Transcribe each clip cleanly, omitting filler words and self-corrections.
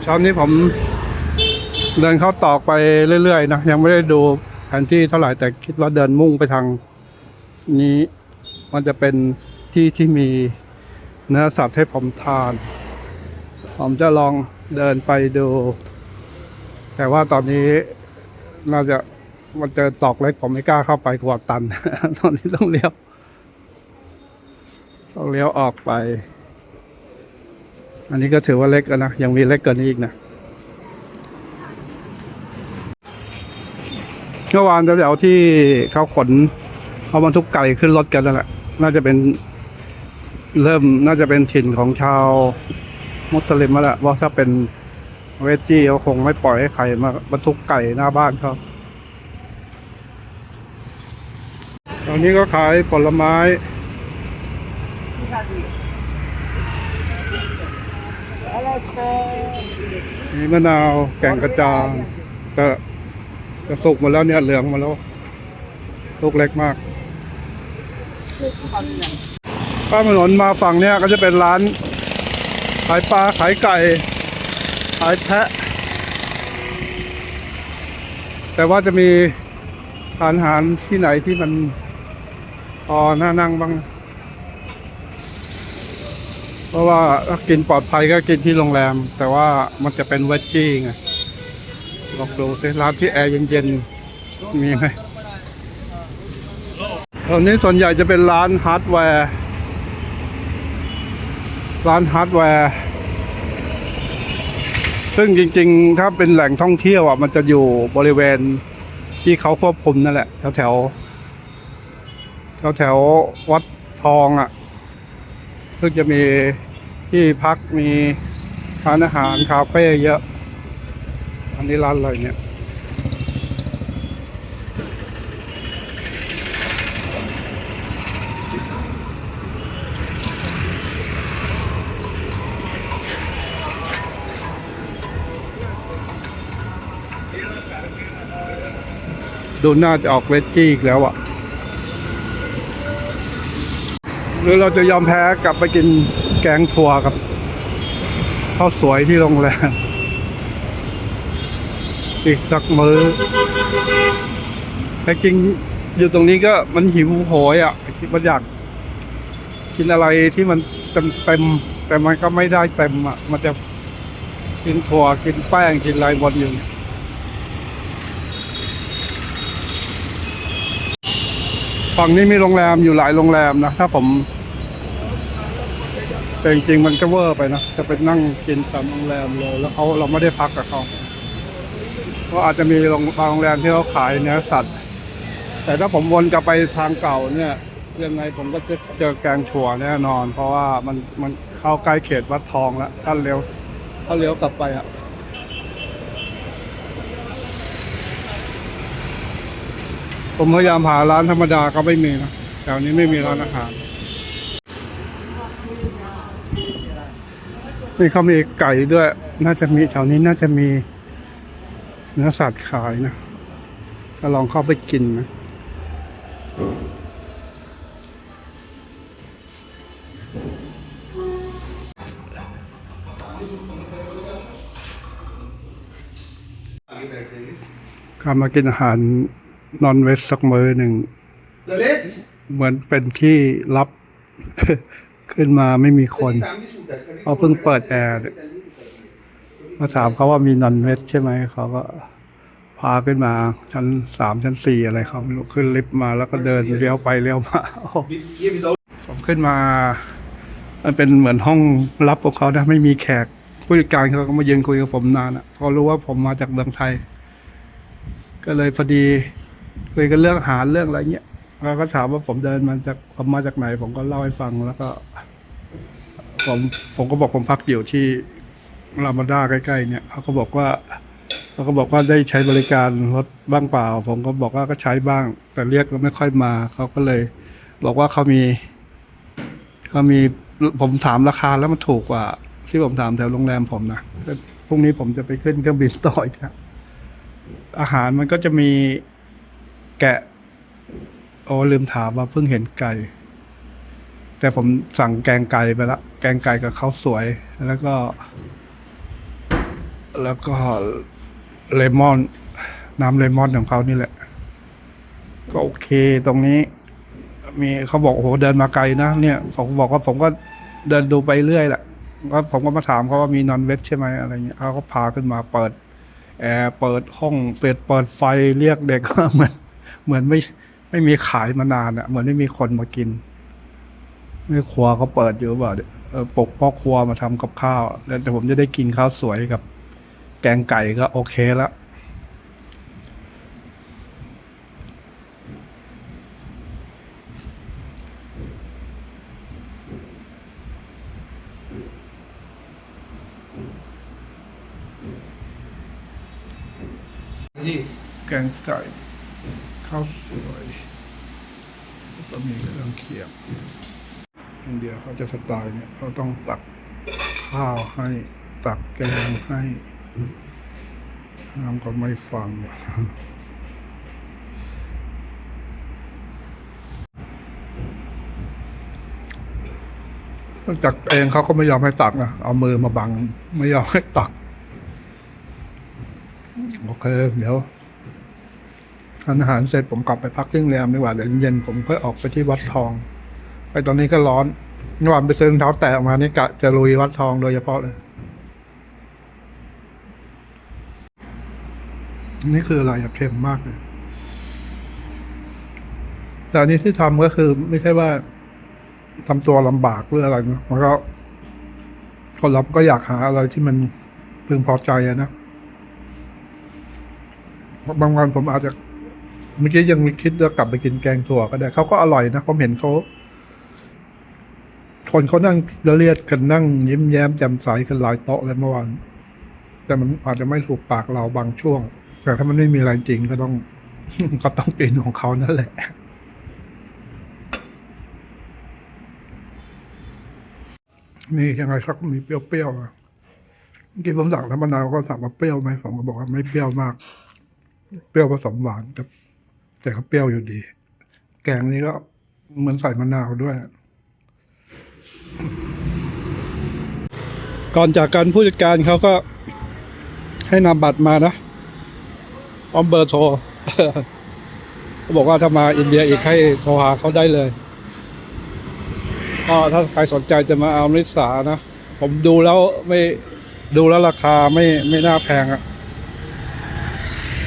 เช้านี้ผมเดินเข้าตอกไปเรื่อยๆนะยังไม่ได้ดูแผนที่เท่าไหร่แต่คิดว่าเดินมุ่งไปทางนี้มันจะเป็นที่ที่มีเนื้อสัตว์ให้ผมทานผมจะลองเดินไปดู แต่ว่าตอนนี้น่าจะมันเจอตอกเล็กผมไม่กล้าเข้าไปกลัวตัน ตอนนี้ต้องเลี้ยวออกไปอันนี้ก็ถือว่าเล็กแล้วนะยังมีเล็กกว่านี้อีกนะเมื่อวานแถวๆที่เขาขนเอาบรรทุกไก่ขึ้นรถกันแล้วแหละน่าจะเป็นน่าจะเป็นถิ่นของชาวมุสลิมแล้วแหละว่าถ้าเป็นเวจจี้เขาคงไม่ปล่อยให้ใครมาบรรทุกไก่หน้าบ้านเขาตอนนี้ก็ขายผลไม้มีมะนาวแก่งกระจานแต่จะสุกหมดแล้วเนี่ยเหลืองหมดแล้วลูกเล็กมากข้ามถนนมาฝั่งเนี้ยก็จะเป็นร้านขายปลาขายไก่ขายแพะแต่ว่าจะมีร้านอาหารที่ไหนที่มันพอน่านั่งบ้างเพราะว่าถ้ากินปลอดภัยก็กินที่โรงแรมแต่ว่ามันจะเป็นเวจจี้ไงลองดูสิร้านที่แอร์เย็นๆมีไหมตอนนี้ส่วนใหญ่จะเป็นร้านฮาร์ดแวร์ซึ่งจริงๆถ้าเป็นแหล่งท่องเที่ยวอ่ะมันจะอยู่บริเวณที่เขาควบคุมนั่นแหละแถววัดทองอ่ะซึ่งจะมีที่พักมีร้านอาหารคาเฟ่เยอะอันนี้ร้านอะไรเนี่ยดูน่าจะออกเวจจี้อีกแล้วอ่ะหรือเราจะยอมแพ้กลับไปกินแกงถั่วกับข้าวสวยที่โรงแรมอีกสักมื้อแต่จริงอยู่ตรงนี้ก็มันหิวโหยอ่ะมันอยากกินอะไรที่มันเต็มแต่มันก็ไม่ได้เต็มอ่ะมันจะกินถั่วกินแป้งกินอะไรบนอยู่ฝั่งนี้มีโรงแรมอยู่หลายโรงแรมนะถ้าผมแต่จริงๆมันก็เวอร์ไปนะจะไปนั่งกินตามโรงแรมเลยแล้วเราไม่ได้พักกับเขาเพราะอาจจะมีบางโรงแรมที่เขาขายเนื้อสัตว์แต่ถ้าผมวนกลับไปทางเก่าเนี่ยยังไงผมก็จะเจอแกงถั่วแน่นอนเพราะว่ามันเข้าใกล้เขตวัดทองแล้วถ้าเลี้ยวกลับไปอ่ะผมพยายามหาร้านธรรมดาก็ไม่มีนะแถวนี้ไม่มีร้านอาหารนี่เขามีไก่ด้วยน่าจะมีแถวนี้น่าจะมีเนื้อสัตว์ขายนะก็ลองเข้าไปกินนะข้ามากินอาหารนอนเวจสักมื้อหนึ่งเหมือนเป็นที่ลับ ขึ้นมาไม่มีคนเขาเพิ่งเปิดแอร์มาถามเขาว่ามีนอนเวจใช่ไหมเขาก็พาขึ้นมาชั้น3ชั้น4อะไรเขาไม่รู้ขึ้นลิฟต์มาแล้วก็เดินเลี้ยวไปเลี้ยวมาผมขึ้นมามันเป็นเหมือนห้องลับของเขานะไม่มีแขกผู้จัดการเขาก็มายืนคุยกับผมนานอ่ะพอรู้ว่าผมมาจากเมืองไทยก็เลยพอดีคุยกันเรื่องอาหารเรื่องอะไรเงี้ยแล้วก็ถามว่าผมมาจากไหนผมก็เล่าให้ฟังแล้วก็ผมก็บอกผมพักอยู่ที่รามาด้าใกล้ๆเนี่ยเขาก็บอกว่าได้ใช้บริการรถบ้างเปล่าผมก็บอกว่าก็ใช้บ้างแต่เรียกก็ไม่ค่อยมาเขาก็เลยบอกว่าเขามีผมถามราคาแล้วมันถูกกว่าที่ผมถามแถวโรงแรมผมนะพรุ่งนี้ผมจะไปขึ้นเครื่องบินต่ออีกนะอาหารมันก็จะมีแกะลืมถามว่าเพิ่งเห็นไก่แต่ผมสั่งแกงไก่ไปละแกงไก่กับข้าวสวยแล้วก็ แล้วก็เลมอนน้ำเลมอนของเขานี่แหละก็โอเคตรงนี้มีเขาบอกโอ้โหเดินมาไกลนะเนี่ยผมบอกว่าผมก็เดินดูไปเรื่อยแหละก็ผมก็มาถามเขาว่ามีนอนเวจใช่ไหมอะไรเงี้ยเขาก็พาขึ้นมาเปิดแอร์เปิดห้องเฟดเปิดไฟเรียกเด็ก เหมือนไม่มีขายมานานอะเหมือนไม่มีคนมากินไม่ครัวเขาเปิดอยู่เปล่าปลุกพ่อครัวมาทำกับข้าวแล้วแต่ผมจะได้กินข้าวสวยกับแกงไก่ก็โอเคแล้วแกงไก่ข้าวสวยแล้วก็มีเครื่องเคียงอินเดียเขาจะสไตล์เนี่ยเขาต้องตักข้าวให้ตักแกงให้น้ำก็ไม่ฟังตักเองเขาก็ไม่ยอมให้ตักนะเอามือมาบังไม่ยอมให้ตักโอเคเดี๋ยวทานอาหารเสร็จผมกลับไปพักที่โรงแรมดีกว่าเดี๋ยวเย็นผมค่อยออกไปที่วัดทองไปตอนนี้ก็ร้อนเมื่อวานไปซื้อรองเท้าแตะมานี่กะจะลุยวัดทองโดยเฉพาะเลยนี่คืออะไรเค็มมากเลยแต่อันนี้ที่ทำก็คือไม่ใช่ว่าทำตัวลำบากหรืออะไรนะมันก็คนเราก็อยากหาอะไรที่มันพึงพอใจนะบางวันผมอาจจะเมื่อกี้ยังมีคิดจะกลับไปกินแกงถั่วก็ได้เขาก็อร่อยนะผมเห็นเขาคนเขานั่งเรียดกันนั่งยิ้มแย้มแจ่มใสกันหลายโต๊ะเลยเมื่อวานแต่มันอาจจะไม่ถูกปากเราบางช่วงแต่ถ้ามันไม่มีอะไรจริงก็ต้อง ก็ต้องกินของเขานั่นแหละนี่ยังไงสักมีเปรี้ยวๆอ่ะเมื่อกี้ผมสั่งน้ำมะนาวก็ถามว่าเปรี้ยวไหมผมก็บอกว่าไม่เปรี้ยวมากเปรี้ยวผสมหวานแต่ก็เปรี้ยวอยู่ดี แกงนี้ก็เหมือนใส่มะนาวด้วย ก่อนจากการผู้จัดการเขาก็ให้นำบัตรมานะพร้อมเบอร์โทร เขาบอกว่าถ้ามาอินเดียอีกให้โทรหาเขาได้เลยก็ถ้าใครสนใจจะมาเอาลิสานะผมดูแล้วราคาไม่น่าแพงอะ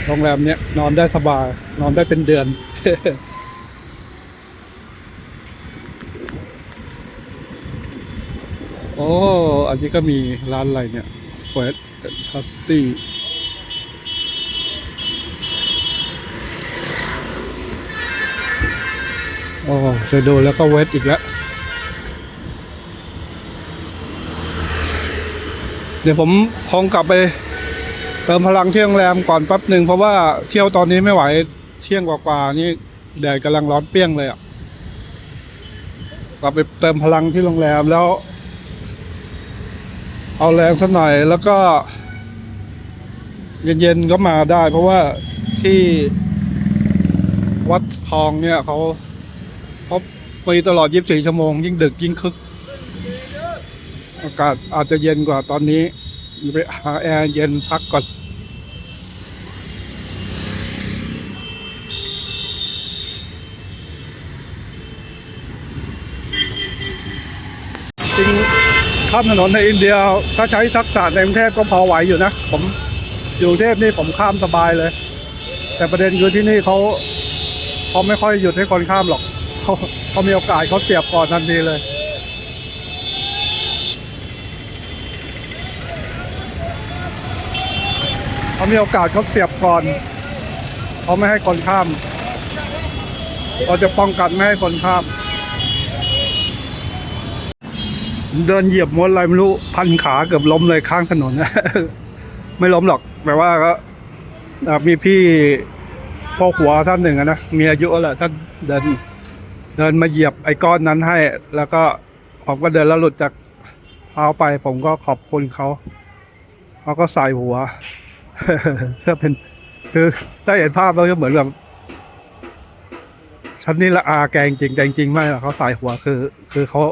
โรงแรมเนี้ยนอนได้สบายนอนได้เป็นเดือน โอ้อันนี้ก็มีร้านอะไรเนี่ยเฟสทัสตี้โอ้เคยดูแล้วก็เวทอีกแล้วเดี๋ยวผมคงกลับไปเติมพลังที่โรงแรมก่อนแป๊บหนึ่งเพราะว่าเที่ยวตอนนี้ไม่ไหวเที่ยงกว่าๆนี่แดดกำลังร้อนเปรี้ยงเลยอ่ะกลับไปเติมพลังที่โรงแรมแล้วเอาแรงสักหน่อยแล้วก็เย็นๆก็มาได้เพราะว่าที่วัดทองเนี่ยเขามีตลอด24ชั่วโมงยิ่งดึกยิ่งคึกอากาศอาจจะเย็นกว่าตอนนี้ไปหาแอร์เย็นพักก่อนจริงข้ามถนนในอินเดียถ้าใช้ทักษะในกรุงเทพก็พอไหวอยู่นะผมอยู่กรุงเทพนี่ผมข้ามสบายเลยแต่ประเด็นคือที่นี่เขาไม่ค่อยหยุดให้คนข้ามหรอกเขามีโอกาสเขาเสียบก่อนทันทีเลยเขามีโอกาสเขาเสียบก่อนเขาไม่ให้คนข้ามเราจะป้องกันไม่ให้คนข้ามเดินเหยียบมดอะไรไม่รู้พันขาเกือบล้มเลยข้างถนน ไม่ล้มหรอกแปลว่าก็มีพี่พ่อหัวท่านหนึ่งนะมีอายุแล้วท่านเดินมาเหยียบไอ้ก้อนนั้นให้แล้วก็ผมก็เดินแล้วหลุดจากเท้าไปผมก็ขอบคุณเขาก็ใส่หัว ถ้าเป็นคือถ้าเห็นภาพเราจะเหมือนแบบฉันนี่ละอาแกงจริงแต่จริงไม่หรอกเขาใส่หัวคือเขา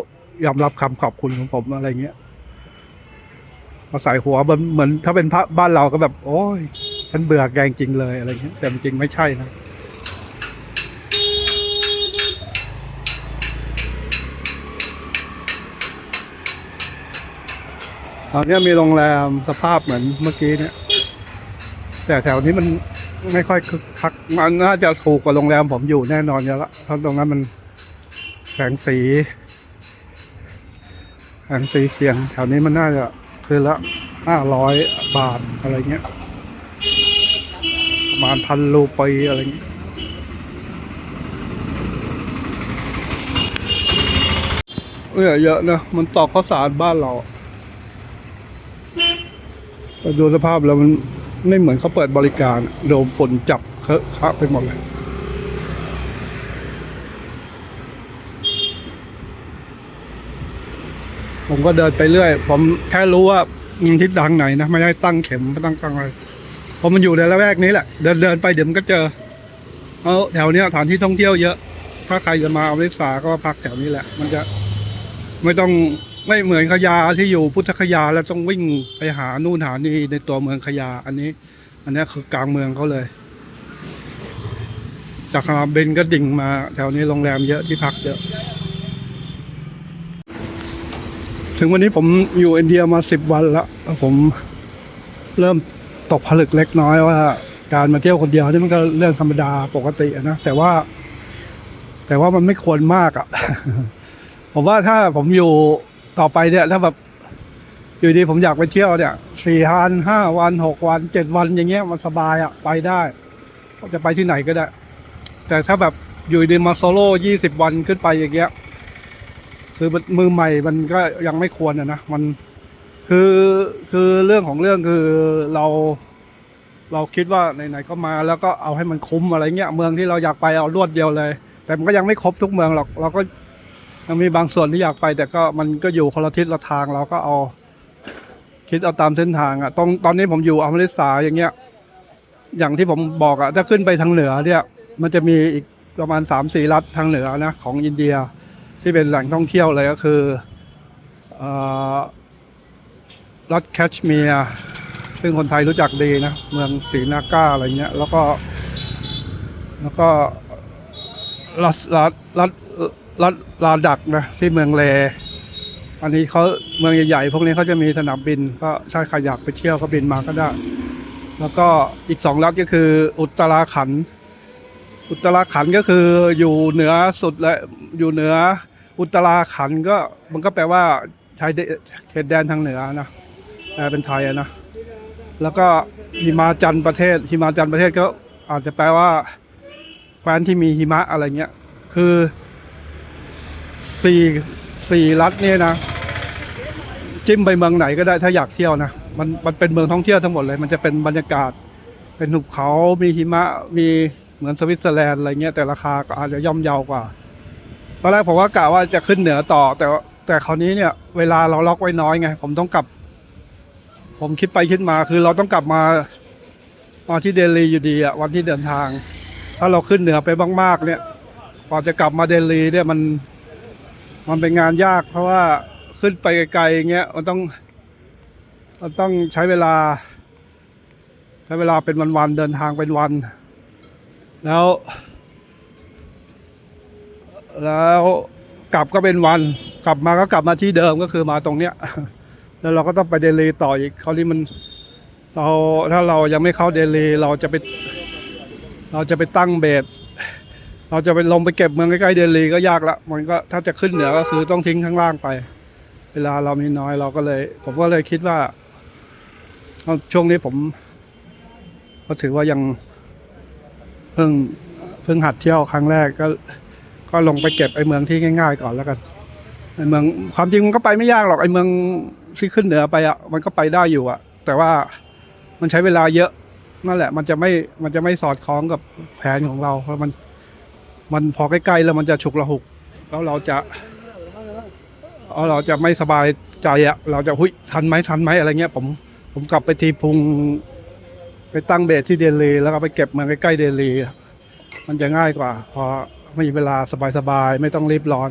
ยอมรับคำขอบคุณของผมอะไรเงี้ย พอใส่หัวเหมือนถ้าเป็นพระบ้านเราก็แบบโอ้ยฉันเบื่อแกจริงเลยอะไรเงี้ยแต่จริงไม่ใช่นะตอนนี้มีโรงแรมสภาพเหมือนเมื่อกี้เนี่ยแต่แถวนี้มันไม่ค่อยคึกคักมันน่าจะถูกกว่าโรงแรมผมอยู่แน่นอนเยอะละเพราะตรงนั้นมันแสงสีเสียงแถวนี้มันน่าจะคือละ500 บาทอะไรเงี้ยประมาณ1,000 รูปีอะไรเงี้ยเยอะนะมันตอกข้าวสารบ้านเราแต่ดูสภาพแล้วมันไม่เหมือนเขาเปิดบริการโดนฝนจับเคอะคะไปหมดเลยผมก็เดินไปเรื่อยผมแค่รู้ว่าทิศทางไหนนะไม่ได้ตั้งเข็มไม่ตั้งอะไรเพราะมันอยู่ในละแวกนี้แหละเดินไปเดี๋ยวมันก็เจอแถวเนี้ยสถานที่ท่องเที่ยวเยอะถ้าใครจะมาอเมริกาก็พักแถวนี้แหละมันจะไม่ต้องไม่เหมือนขยาที่อยู่พุทธคยาแล้วต้องวิ่งไปหานู่นหานี่ในตัวเมืองขยาอันนี้คือกลางเมืองเขาเลยจากสนามบินก็ดิ่งมาแถวนี้โรงแรมเยอะที่พักเยอะถึงวันนี้ผมอยู่อินเดียมา10 วันแล้วผมเริ่มตกผลึกเล็กน้อยว่าการมาเที่ยวคนเดียวนี่มันก็เรื่องธรรมดาปกตินะแต่ว่ามันไม่ควรมากอ่ะ ผมว่าถ้าผมอยู่ต่อไปเนี่ยถ้าแบบอยู่ดีผมอยากไปเที่ยวเนี่ย4 วัน5 วัน6 วัน7 วันอย่างเงี้ยมันสบายอ่ะไปได้จะไปที่ไหนก็ได้แต่ถ้าแบบอยู่ดีมาโซโล่20 วันขึ้นไปอย่างเงี้ยคือมือใหม่มันก็ยังไม่ควรนะมันคือเรื่องของเรื่องคือเราคิดว่าไหนๆก็มาแล้วก็เอาให้มันคุ้มอะไรเงี้ยเมืองที่เราอยากไปเอารวดเดียวเลยแต่มันก็ยังไม่ครบทุกเมืองหรอกเราก็ยังมีบางส่วนที่อยากไปแต่ก็มันก็อยู่คนละทิศละทางเราก็เอาคิดเอาตามเส้นทางอ่ะตอนนี้ผมอยู่อเมริกาอย่างเงี้ยอย่างที่ผมบอกอ่ะถ้าขึ้นไปทางเหนือเนี่ยมันจะมีอีกประมาณ3-4 รัฐทางเหนือนะของอินเดียที่เป็นแหล่งท่องเที่ยวเลยก็คือรัฐแคชเมียร์ซึ่งคนไทยรู้จักดีนะเมืองศรีนาก้าอะไรเงี้ยแล้วก็รัฐลาดักนะที่เมืองเลอันนี้เขาเมืองใหญ่ๆพวกนี้เขาจะมีสนามบินก็ถ้าใครอยากไปเที่ยวก็บินมาก็ได้แล้วก็อีก2 รัฐก็คืออุตราขันธ์ก็คืออยู่เหนือสุดและอยู่เหนืออุตราขันธ์ก็มันก็แปลว่าชายเขตแดนทางเหนือนะแปลเป็นไทยนะแล้วก็หิมาจันทร์ประเทศก็อาจจะแปลว่าแคว้นที่มีหิมะอะไรเงี้ยคือ4 รัฐนี่นะจิ้มไปเมืองไหนก็ได้ถ้าอยากเที่ยวนะมันเป็นเมืองท่องเที่ยวทั้งหมดเลยมันจะเป็นบรรยากาศเป็นหุบเขามีหิมะมีเหมือนสวิตเซอร์แลนด์อะไรเงี้ยแต่ราคาก็อาจจะย่อมเยาวกว่าตอนแรกผมก็กะว่าจะขึ้นเหนือต่อแต่คราวนี้เนี่ยเวลาเราล็อกไว้น้อยไงผมคิดไปคิดมาคือเราต้องกลับมาที่เดลีอยู่ดีอ่ะวันที่เดินทางถ้าเราขึ้นเหนือไปมากๆเนี่ยกว่าจะกลับมาเดลีเนี่ยมันเป็นงานยากเพราะว่าขึ้นไปไกลๆอย่างเงี้ยมันต้องใช้เวลาเป็นวันๆเดินทางเป็นวันแล้วกลับก็เป็นวันกลับมาที่เดิมก็คือมาตรงเนี้ยแล้วเราก็ต้องไปเดลีต่ออีกคราวนี้ถ้าเรายังไม่เข้าเดลีเราจะไปตั้งเบสเราจะไปลงไปเก็บเมืองใกล้ๆเดลีก็ยากละมันก็ถ้าจะขึ้นเหนือก็คือต้องทิ้งข้างล่างไปเวลาเรามีน้อยผมก็เลยคิดว่าช่วงนี้ผมก็ถือว่ายังเพิ่งหัดเที่ยวครั้งแรกก็ลงไปเก็บไอ้เมืองที่ง่ายๆก่อนแล้วกันไอ้เมืองความจริงมันก็ไปไม่ยากหรอกไอ้เมืองที่ขึ้นเหนือไปอ่ะมันก็ไปได้อยู่อ่ะแต่ว่ามันใช้เวลาเยอะนั่นแหละมันจะไม่สอดคล้องกับแผนของเราเพราะมันพอใกล้ๆแล้วมันจะฉุกละหุกแล้วเราจะไม่สบายใจอ่ะเราจะทันไหมอะไรเงี้ยผมกลับไปทีพุงไปตั้งเบสที่เดลีแล้วก็ไปเก็บเมืองใกล้ๆเดลีมันจะง่ายกว่าพอมีเวลาสบายๆไม่ต้องรีบร้อน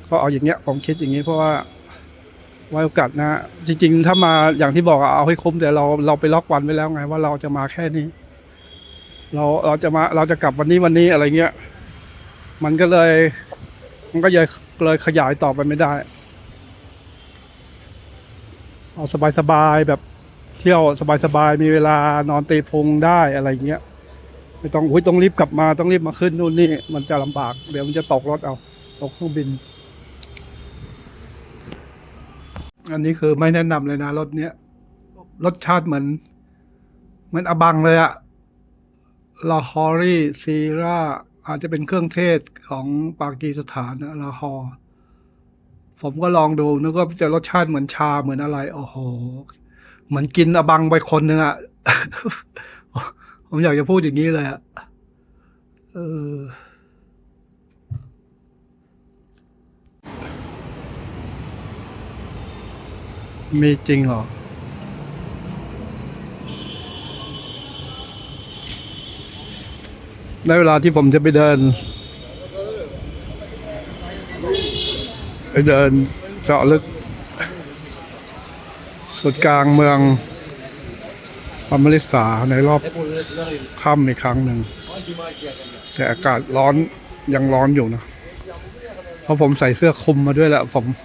ก็เอาอย่างเงี้ยผมคิดอย่างนี้เพราะว่า ว้โอกาสนะจริงๆถ้ามาอย่างที่บอกเอาให้คุ้มแต่เราไปล็อกวันไว้แล้วไงว่าเราจะมาแค่นี้เราจะกลับวันนี้อะไรเงี้ยมันก็เลยขยายต่อไปไม่ได้เอาสบายๆแบบเที่ยวสบายๆมีเวลานอนตีพุงได้อะไรเงี้ยไม่ต้องรีบกลับมาต้องรีบมาขึ้นนู่นนี่มันจะลำบากเดี๋ยวมันจะตกรถเอาตกเครื่องบินอันนี้คือไม่แนะนำเลยนะรถเนี้ยรสชาติเหมือนอบังเลยอะลาฮอรี่ซีราอาจจะเป็นเครื่องเทศของปากีสถานนะลาฮอร์ผมก็ลองดูนึกว่าจะรสชาติเหมือนชาเหมือนอะไรโอ้โหเหมือนกินอบังไปคนหนึ่งอะ ผมอยากจะพูดอย่างนี้เลยอะเออมีจริงเหรอในเวลาที่ผมจะไปเดินเจาะลึกสุดกลางเมืองอมฤตสาในรอบค่ำอีกครั้งหนึ่งแต่อากาศร้อนยังร้อนอยู่นะเพราะผมใส่เสื้อคลุมมาด้วยแหละ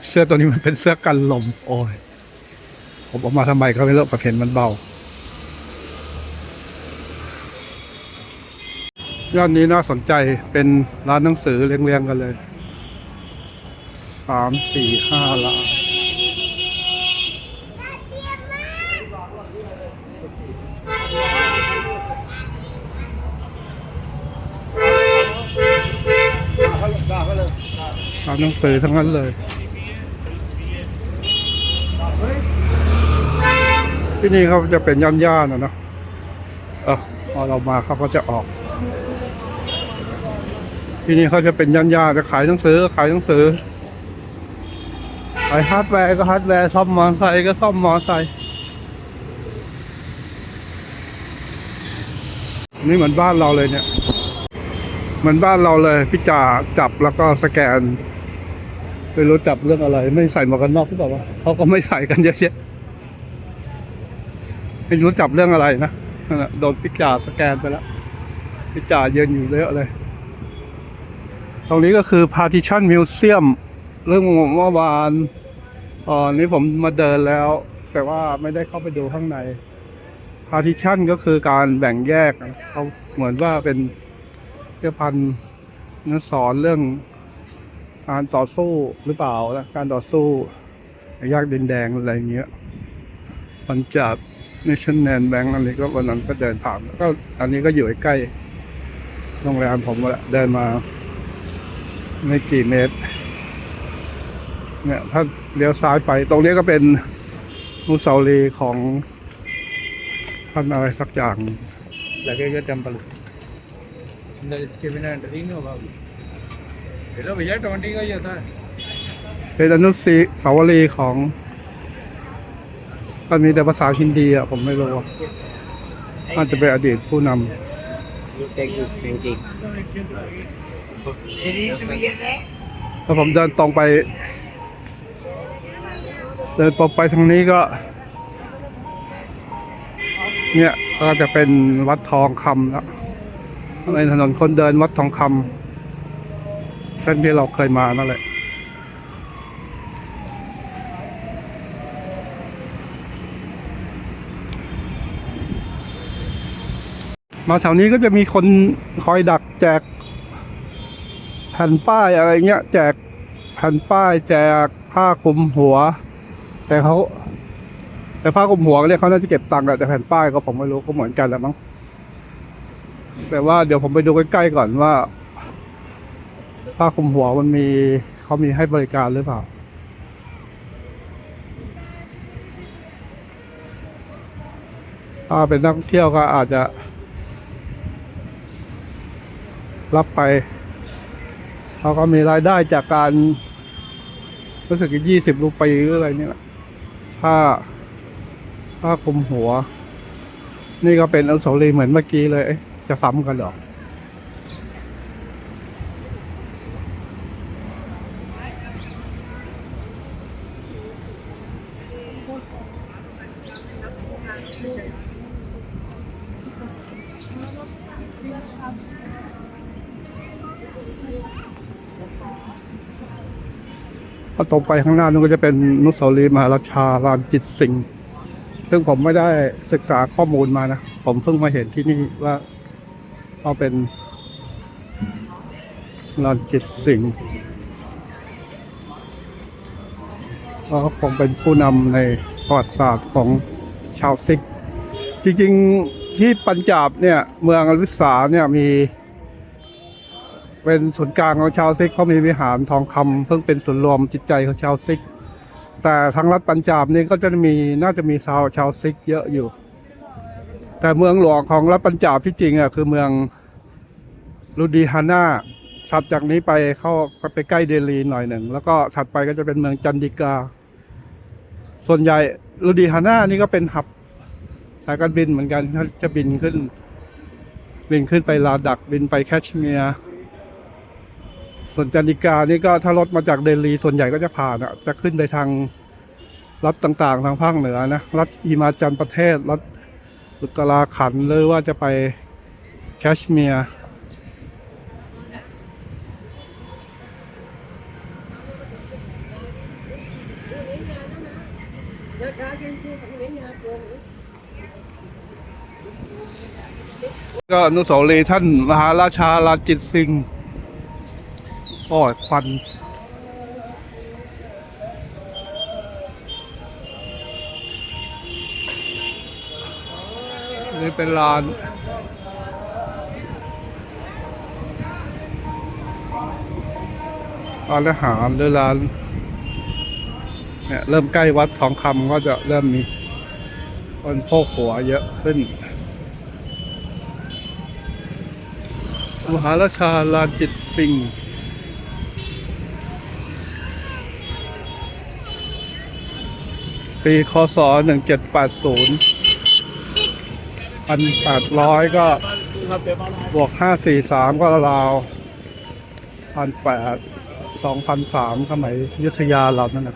เสื้อตัวนี้มันเป็นเสื้อกันลมโอ้ยผมเอามาทำไมก็ไม่รู้ประเห็นมันเบาย่านนี้น่าสนใจเป็นร้านหนังสือเรียงๆกันเลย3 4 5ร้านร้านหนังสือทั้งนั้นเลยที่นี่เขาจะเป็นย่านๆนะเนาะพอเรามาเขาก็จะออกที่นี่เขาจะเป็นย่านๆจะขายหนังสือขายฮาร์ดแวร์ก็ฮาร์ดแวร์ซ่อมมอเตอร์ไซค์ก็ซ่อมมอเตอร์ไซค์นี่เหมือนบ้านเราเลยเนี่ยเหมือนบ้านเราเลยพี่จ่าจับแล้วก็สแกนไม่รู้จับเรื่องอะไรไม่ใส่หมวกกันน็อกหรือเปล่าวะเขาก็ไม่ใส่กันเยอะแยะไม่รู้จับเรื่องอะไรนะโดนพี่จ่าสแกนไปแล้วพี่จ่ายืนอยู่เยอะเลยตรงนี้ก็คือ Partition Museum เรื่องเมื่อวานนี้ผมมาเดินแล้วแต่ว่าไม่ได้เข้าไปดูข้างใน Partition ก็คือการแบ่งแยกเขาเหมือนว่าเป็นเรื่องพันสอนเรื่องการต่อสู้หรือเปล่านะการต่อสู้แยกดินแดงอะไรเงี้ยปัญจาบNational Bank อันนี้ก็วันนั้นก็เดินผ่านก็อันนี้ก็อยู่ใกล้โรงแรมผมแหละเดินมาไม่กี่เมตรเนี่ยถ้าเลี้ยวซ้ายไปตรงนี้ก็เป็นอนุสาวรีย์ของท่านอะไรสักอย่างलगेगा टेम्पल अंदर इसके बिना एंट्री नहीं होगा हेलो भैया 20 का ही होता हैเป็นอนุสาวรีย์ของมันมีแต่ภาษาฮินดีอ่ะผมไม่รู้อาจจะเป็นอดีตผู้นำแล้วผมเดินตรงไปทางนี้ก็เนี่ยก็จะเป็นวัดทองคำแล้วในถนนคนเดินวัดทองคำเส้นที่เราเคยมานั่นแหละมาแถวนี้ก็จะมีคนคอยดักแจกแผ่นป้ายอะไรเงี้ยแจกแผ่นป้ายแจกผ้าคลุมหัวแต่ผ้าคลุมหัวเนี่ยเขาน่าจะเก็บตังค์แต่แผ่นป้ายก็ผมไม่รู้ก็เหมือนกันแหละมั้งแต่ว่าเดี๋ยวผมไปดูใกล้ๆก่อนว่าผ้าคลุมหัวมันเขามีให้บริการหรือเปล่าถ้าเป็นนักท่องเที่ยวก็อาจจะรับไปเขาก็มีรายได้จากการรู้สึก20 รูปีหรืออะไรเนี่ยถ้าคลุมหัวนี่ก็เป็นอนุสาวรีย์เหมือนเมื่อกี้เลยจะซ้ำกันหรอ พอตรงไปข้างหน้านู้นก็จะเป็นอนุสาวรีย์มหาราชาลานจิตสิงห์ซึ่งผมไม่ได้ศึกษาข้อมูลมานะผมเพิ่งมาเห็นที่นี่ว่าเขาเป็นลานจิตสิงห์ก็คงเป็นผู้นำในประวัติศาสตร์ของชาวซิกจริงๆที่ปัญจาบเนี่ยเมืองอมฤตสรเนี่ยมีเป็นศูนย์กลางของชาวซิกเขามีวิหารทองคำซึ่งเป็นศูนย์รวมจิตใจของชาวซิกแต่ทางรัฐปัญจาบนี่ก็จะมีน่าจะมีชาวซิกเยอะอยู่แต่เมืองหลวงของรัฐปัญจาบที่จริงอ่ะคือเมืองลูดีฮาน่าถัดจากนี้ไปเข้าไปใกล้เดลีหน่อยหนึ่งแล้วก็ถัดไปก็จะเป็นเมืองจันดิกาส่วนใหญ่ลูดีฮาน่านี่ก็เป็นหับสายการบินเหมือนกันเขาจะบินขึ้นไปลาดักบินไปแคชเมียร์ส่วนจันดิกานี่ก็ถ้ารถมาจากเดลีส่วนใหญ่ก็จะผ่านจะขึ้นไปทางรัฐต่างๆทางภาคเหนือนะรัฐฮิมาจัลประเทศรัฐอุตราขันธ์หรือว่าจะไปแคชเมียร์ก็อนุสาวรีย์ท่านมหาราชาลานจิตสิงห์ก็ควันนี่เป็นร้านอาหารหรือร้านเนี่ยเริ่มใกล้วัดทองคำก็จะเริ่มมีคนโพกหัวเยอะขึ้นมหาราชาลานจิตสิงห์ปีคศ1780 1,800ก็บวก543ก็ราว1,800 2,003สมัยอยุธยาเรานั่นแหละ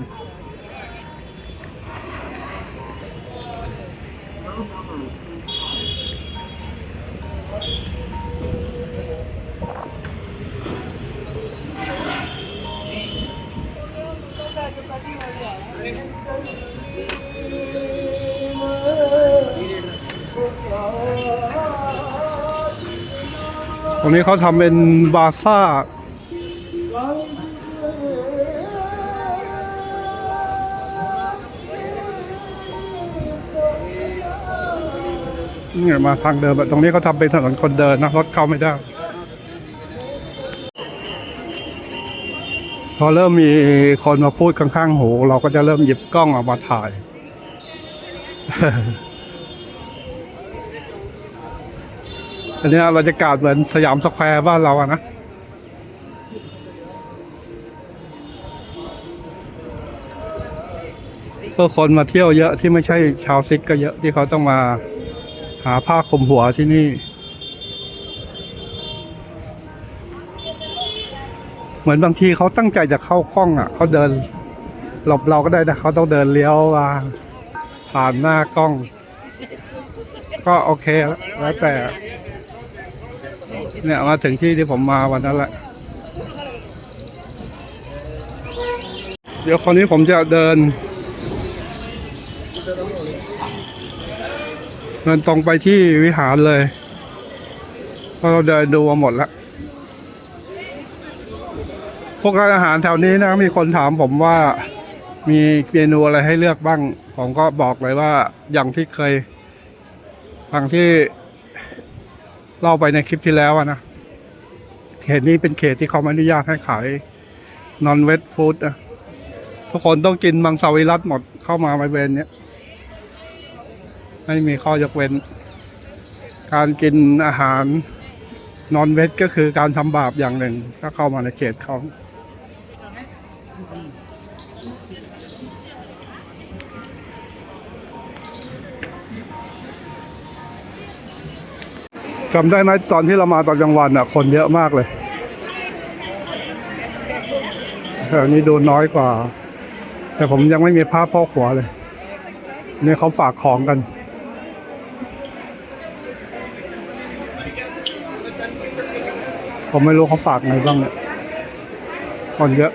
ตรงนี้เขาทำเป็นบาซ่าเนี่ยมาทางเดิมตรงนี้เขาทำเป็นถนนคนเดินนะรถเข้าไม่ได้พอเริ่มมีคนมาพูดข้างๆหูเราก็จะเริ่มหยิบกล้องออกมาถ่ายอันนี้บรรยากาศเหมือนสยามสแควร์บ้านเราอะนะก็คนมาเที่ยวเยอะที่ไม่ใช่ชาวซิกก็เยอะที่เขาต้องมาหาผ้าคลุมหัวที่นี่เหมือนบางทีเขาตั้งใจจะเข้ากล้องอ่ะเขาเดินหลบเราก็ได้แต่เขาต้องเดินเลี้ยวมาผ่านหน้ากล้องก็โอเคแล้วแต่เนี่ยมาถึงที่ที่ผมมาวันนั้นแหละเดี๋ยวคราวนี้ผมจะเดินตรงไปที่วิหารเลยเพราะเราเดินดูมาหมดแล้วพวกร้านอาหารแถวนี้นะมีคนถามผมว่ามีเมนูอะไรให้เลือกบ้างผมก็บอกเลยว่าอย่างที่เคยที่เล่าไปในคลิปที่แล้วนะเขตนี้เป็นเขตที่เขาไม่อนุญาตให้ขายนอนเวจฟู้ดนะทุกคนต้องกินมังสวิรัติหมดเข้ามาบริเวณนี้ไม่มีข้อยกเว้นการกินอาหารนอนเวจก็คือการทำบาปอย่างหนึ่งถ้าเข้ามาในเขตเขาจำได้ไหมตอนที่เรามาตอนกลางวันคนเยอะมากเลยแถวนี้ดูน้อยกว่าแต่ผมยังไม่มีภาพพ่อขวาเลยนี่เขาฝากของกัน ผมไม่รู้เขาฝากไงบ้างเนี่ยคนเยอะ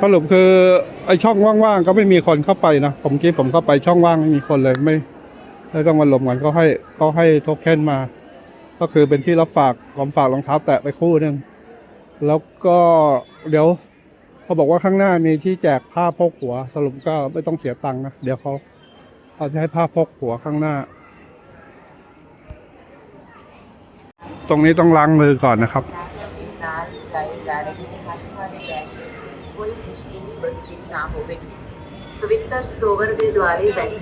สรุปคือไอช่องว่างๆก็ไม่มีคนเข้าไปนะผมเข้าไปช่องว่างไม่มีคนเลยไม่ต้องมาลงกันเขาให้โทเค็นมา ก็คือเป็นที่รับฝากผมฝากรองเท้าแตะไปคู่หนึ่งแล้วก็เดี๋ยวเขาบอกว่าข้างหน้ามีที่แจกผ้าพกหัวสรุปก็ไม่ต้องเสียตังค์นะเดี๋ยวเขาจะให้ผ้าพกหัวข้างหน้าตรงนี้ต้องล้างมือก่อนนะครับपवित्र सरोवर के द्वारे बैठे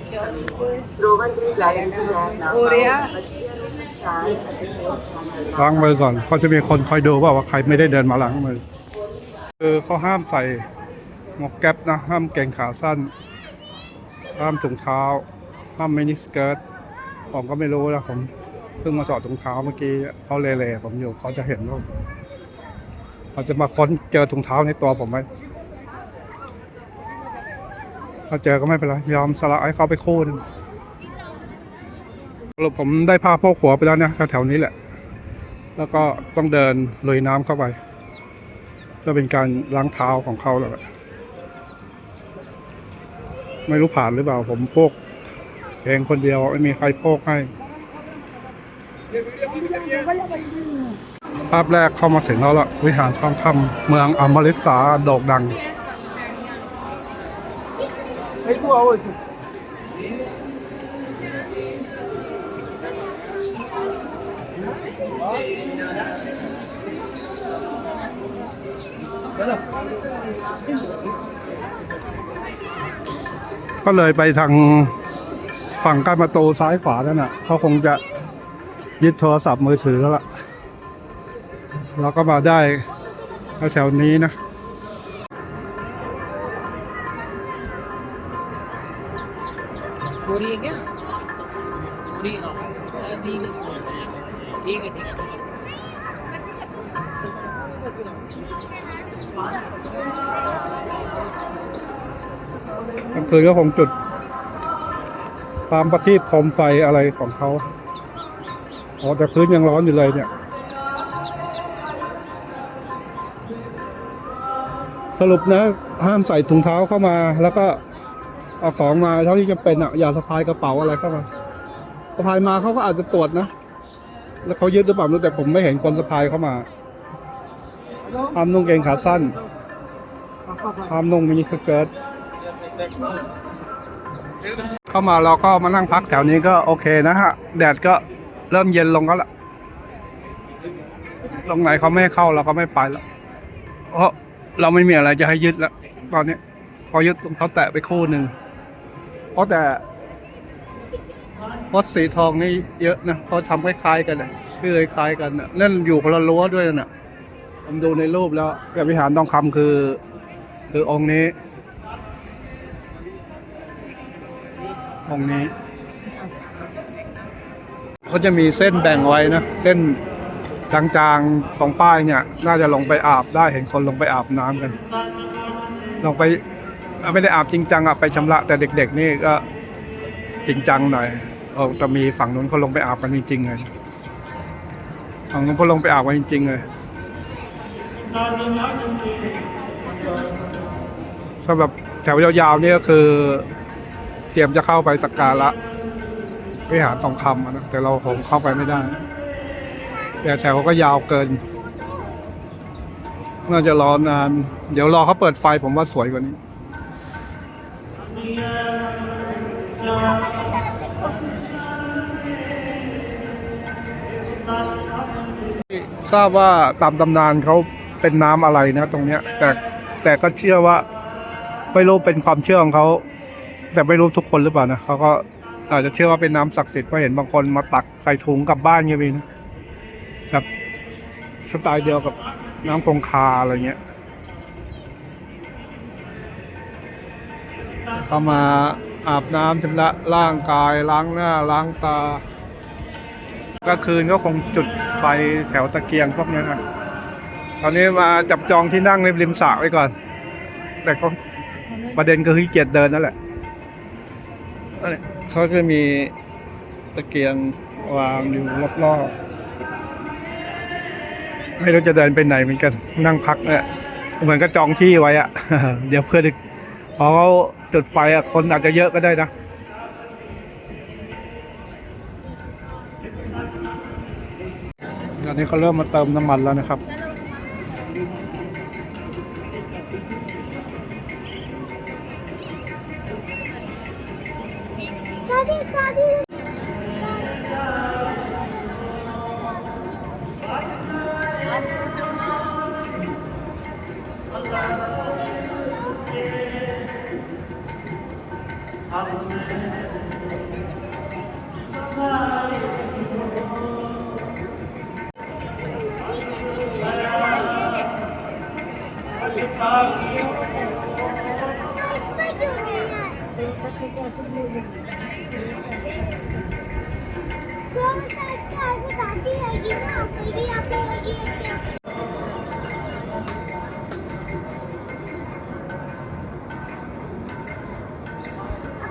सरोवर के लाइन सेล้างมือก่อนเขาจะมีคนคอยดูว่าใครไม่ได้เดินมาล้างมือคือเขาห้ามใส่หมวกแก๊ปนะห้ามเกงขาสั้นห้ามถุงเท้าห้ามมินิสเกิร์ตผมก็ไม่รู้นะผมเพิ่งมาสอดถุงเท้าเมื่อกี้เขาเล่ๆผมอยู่เขาจะเห็นว่าเขาจะมาค้นเจอถุงเท้าในตัวผมไหมถ้าเจอก็ไม่เป็นไรยอมสละให้เขาไปคู่นึงสรุปผมได้ผ้าโพกหัวไปแล้วเนี่ยแถวนี้แหละแล้วก็ต้องเดินลุยน้ำเข้าไปก็เป็นการล้างเท้าของเขาแล้วไม่รู้ผ่านหรือเปล่าผมโพกเองคนเดียวไม่มีใครโพกให้ภาพแรกเข้ามาถึงแล้วล่ะวิหารทองคำเมืองอมฤตสาโด่งดังก็เลยไปทางฝั่งกั้นประตูซ้ายขวานั่นน่ะเขาคงจะยึดโทรศัพท์มือถือแล้วล่ะเราก็มาได้แถวนี้นะपूरी है क्या पूरी ठीक है ठीक है กลางคืนก็คงจุดตามประทีปโคมไฟอะไรของเขาแต่พื้นยังร้อนอยู่เลยเนี่ยสรุปนะห้ามใส่ถุงเท้าเข้ามาแล้วก็เอาของมาเท่าที่จำเป็นอ่ะอย่าสะพายกระเป๋าอะไรเข้ามาสะพายมาเขาก็อาจจะตรวจนะแล้วเขายึดหรือเปล่าแต่ผมไม่เห็นคนสะพายเข้ามาห้ามนุ่งกางเกงขาสั้นห้ามนุ่งมินิสเกิร์ตเข้ามาเราก็มานั่งพักแถวนี้ก็โอเคนะฮะแดดก็เริ่มเย็นลงแล้วล่ะตรงไหนเขาไม่ให้เข้าเราก็ไม่ไปแล้วเพราะเราไม่มีอะไรจะให้ยึดแล้วตอนนี้พอยึดเขาแตะไปคู่หนึ่งเพราะแต่วัดสีทองนี่เยอะนะเขาทำคล้ายๆกันนะชื่อคล้ายกันนะนั่นอยู่คนละรั้วด้วยนะผมดูในรูปแล้วแต่วิหารทองคำคือองค์นี้เขาจะมีเส้นแบ่งไว้นะเส้นจางๆของป้ายเนี่ยน่าจะลงไปอาบได้เห็นคนลงไปอาบน้ำกันลงไปไม่ได้อาบจริงจังไปชำระแต่เด็กๆนี่ก็จริงจังหน่อยจะมีฝั่งนู้นเขาลงไปอาบกันจริงๆเลยฝั่งนู้นเขาลงไปอาบกันจริงๆเลยสำหรับแถวยาวๆนี่ก็คือเตรียมจะเข้าไปสักการะวิหารทองคำนะแต่เราคงเข้าไปไม่ได้แต่แถวก็ยาวเกินน่าจะรอนานเดี๋ยวรอเขาเปิดไฟผมว่าสวยกว่านี้ทราบว่าตามตำนานเขาเป็นน้ำอะไรนะตรงเนี้ยแต่ก็เชื่อว่าไม่รู้เป็นความเชื่อของเขาแต่ไม่รู้ทุกคนหรือเปล่านะเขาก็อาจจะเชื่อว่าเป็นน้ำศักดิ์สิทธิ์เพราะเห็นบางคนมาตักใส่ถุงกลับบ้านเงี้ยมีนะแบบสไตล์เดียวกับน้ำคงคาอะไรเงี้ยเข้ามาอาบน้ำชำระร่างกายล้างหน้าล้างตากลางคืนก็คงจุดไฟแถวตะเกียงพวกนี้นะตอนนี้มาจับจองที่นั่งริมสระไว้ก่อนแต่ก็ประเด็นก็คือขี้เกียจเดินนั่นแหละ อันนี้เขาจะมีตะเกียงวางอยู่รอบๆไม่รู้จะเดินไปไหนเหมือนกัน นั่งพักเนี่ยเหมือนก็จองที่ไว้อะ เดี๋ยวเพื่อนพอเขาจุดไฟอะคนอาจจะเยอะก็ได้นะตอนนี้เขาเริ่มมาเติมน้ำมันแล้วนะครับ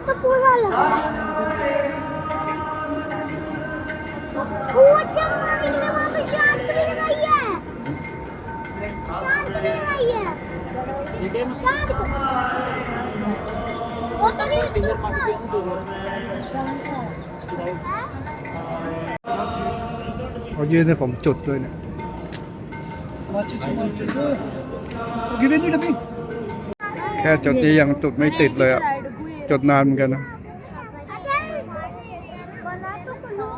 तो पूरा लगा वो चमकाने के लिए वहाँ पे शांत भी लगाई है शांत भी लगाई है शांत वो तो नहीं हाँ? เขายื่นให้ผมจุดด้วยเนี่ย แค่จุดนี้ยังจุดไม่ติดเลยอะจุดนานเหมือนกันนะ बना तो करो